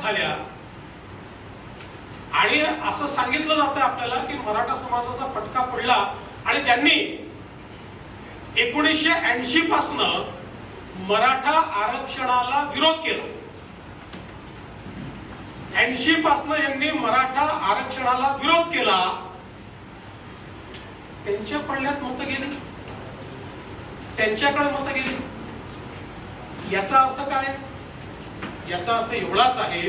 झाल्या आणि असं सांगितलं जातं आपल्याला की मराठा समाजाचा फटका पडला आणि ज्यांनी 1980 पासनं मराठा आरक्षणाला विरोध केला, 80 पासनं यांनी मराठा आरक्षणाला विरोध केला, त्यांच्या पडल्यात मतं गेली, त्यांच्याकडे मतं गेली. याचा अर्थ काय? याचा अर्थ एवढाच आहे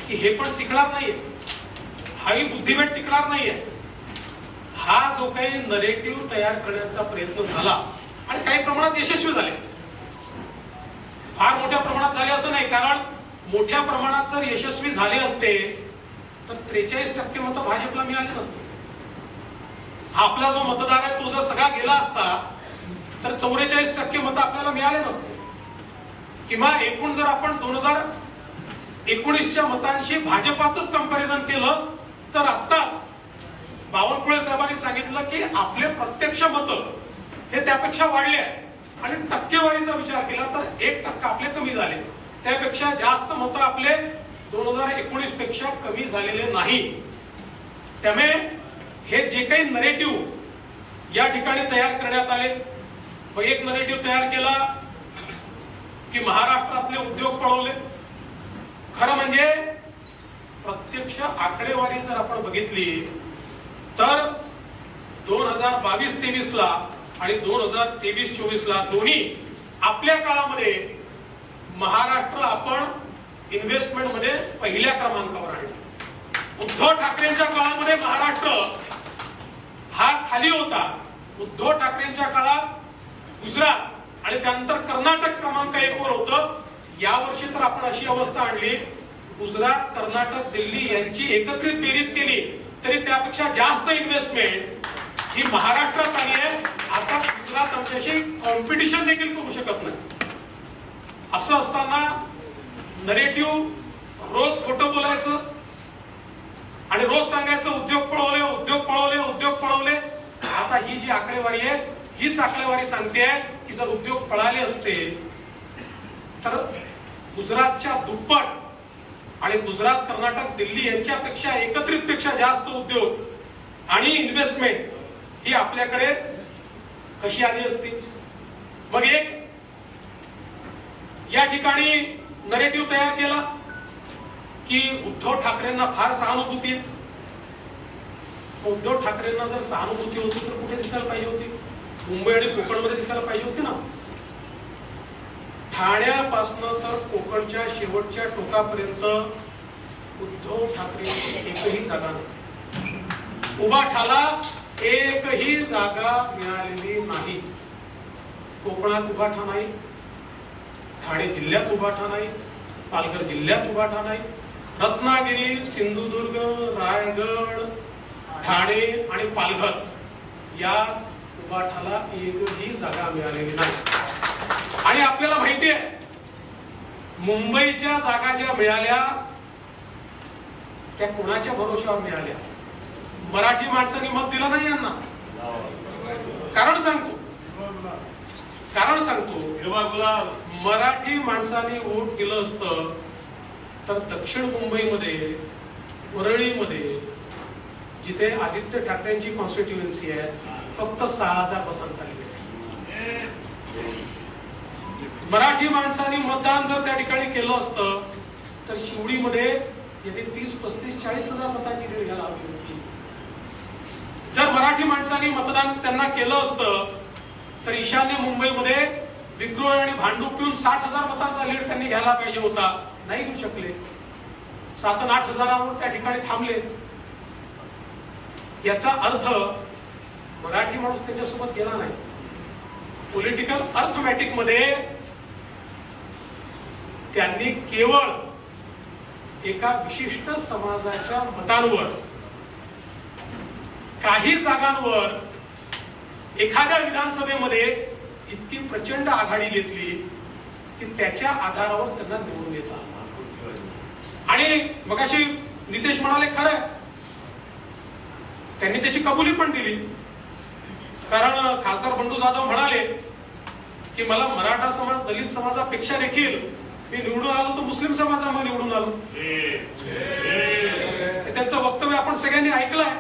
की हे पण टिकणार नाहीये, हाही बुद्धिबळ टिकणार नाहीये. हा जो काही नरेटिव्ह तयार करण्याचा प्रयत्न झाला आणि काही प्रमाणात यशस्वी झाले, फार मोठ्या प्रमाणात झाले असं नाही, कारण मोठ्या प्रमाणात जर यशस्वी झाले असते तर 43% मतं भाजपला मिळाले नसते. आपला जो मतदार आहे तो जर सगळा गेला असता तर 44% मतं आपल्याला मिळाले नसते. किंवा एकूण जर आपण 2019च्या मतांशी भाजपाचंच कंपॅरिझन केलं तर आत्ताच बावनकुळे साहेबांनी सांगितलं की आपले प्रत्यक्ष मतं हे त्यापेक्षा वाढले आहे आणि टक्केवारीचा विचार केला तर 1% आपले कमी झाले, त्यापेक्षा जास्त मतं आपले 2019 पेक्षा कमी झालेले नाही. त्यामुळे हे जे काही नरेटिव्ह या ठिकाणी तयार करण्यात आले, एक नरेटिव्ह तयार केला की महाराष्ट्रातले उद्योग पळवले. खरं म्हणजे प्रत्यक्ष आकडेवारी जर आपण बघितली तर 2022-23 ला आणि 2023-24 ला दोन्ही आपल्या काळामध्ये महाराष्ट्र आपण इन्व्हेस्टमेंट मध्ये पहिल्या क्रमांकावर आहे. उद्धव ठाकरेंच्या काळामध्ये महाराष्ट्र हा खाली होता. उद्धव ठाकरेंच्या काळात गुजरात आणि त्यानंतर कर्नाटक क्रमांक 1 वर होतं. यावर्षी तर आपण अशी अवस्था आणली, गुजरात, कर्नाटक, दिल्ली यांची एकत्रित बेरीज केली तरी त्यापेक्षा जास्त इन्व्हेस्टमेंट ही महाराष्ट्रात आली आहे. आता गुजरात आमच्याशी कॉम्पिटिशन देखील करू शकत नाही. असं असताना नरेटिव्ह रोज खोटं बोलायचं आणि रोज सांगायचं उद्योग पळवले, उद्योग पळवले, उद्योग पळवले. आता ही जी आकडेवारी आहे हीच आकडेवारी सांगते की जर उद्योग पळाले असते तर गुजरातच्या दुप्पट आणि गुजरात, कर्नाटक, दिल्ली यांच्यापेक्षा एकत्रित पेक्षा जास्त उद्योग आणि इन्व्हेस्टमेंट ही आपल्याकडे कशी आली असती. मग एक या ठिकाणी नरेटिव्ह तयार केला की उद्धव ठाकरेंना फार सहानुभूती आहे. उद्धव ठाकरेंना जर सहानुभूती होती तर कुठे दिसायला पाहिजे होती? मुंबई आणि कोकणमध्ये दिसायला पाहिजे होती ना. ठाण्यापासनं तर कोकणच्या शेवटच्या टोकापर्यंत उद्धव ठाकरे एकही जागा नाही. उभाठाला एकही जागा मिळालेली नाही. कोकणात उभाठा नाही, ठाणे जिल्ह्यात उभाठा नाही, पालघर जिल्ह्यात उभाठा नाही, रत्नागिरी, सिंधुदुर्ग, रायगड, ठाणे आणि पालघर यात उभाठाला एकही जागा मिळालेली नाही. आणि आपल्याला माहिती आहे मुंबईच्या जागा ज्या मिळाल्या त्या कोणाच्या भरोशावर मिळाल्या? मराठी माणसांनी मत दिलं नाही यांना. कारण सांगतो मराठी माणसांनी वोट दिलं असतं तर दक्षिण मुंबईमध्ये, वरळीमध्ये जिथे आदित्य ठाकरेंची कॉन्स्टिट्युएन्सी आहे फक्त 6000 मतांचा मराठी माणसांनी मतदान जर त्या ठिकाणी केलं असतं तर शिवडीमध्ये येथे 30, 35, 40,000 मतांची लीड घ्यायला हवी होती. जर मराठी माणसांनी मतदान त्यांना केलं असतं तर ईशान्य मुंबईमध्ये विक्रोळ आणि भांडूप पिऊन 60,000 मतांचा लीड त्यांनी घ्यायला पाहिजे होता. नाही घेऊ शकले, 7 आणि 8 हजारावर त्या ठिकाणी थांबले. याचा अर्थ मराठी माणूस त्याच्यासोबत गेला नाही. पॉलिटिकल अर्थमॅटिक मध्ये त्यांनी केवळ एका विशिष्ट समाजाच्या मतांवर, काही जागांवर एखाद्या विधानसभेमध्ये इतकी प्रचंड आघाडी घेतली की त्याच्या आधारावर त्यांना निवडून येता. आणि मगाशी नितेश म्हणाले खरं, त्यांनी त्याची कबुली पण दिली. कारण खासदार बंडू जाधव म्हणाले की मला मराठा समाज, दलित समाजापेक्षा देखील मी निवडून आलो तर मुस्लिम समाजामध्ये निवडून आलो. त्यांचं वक्तव्य आपण सगळ्यांनी ऐकलंय.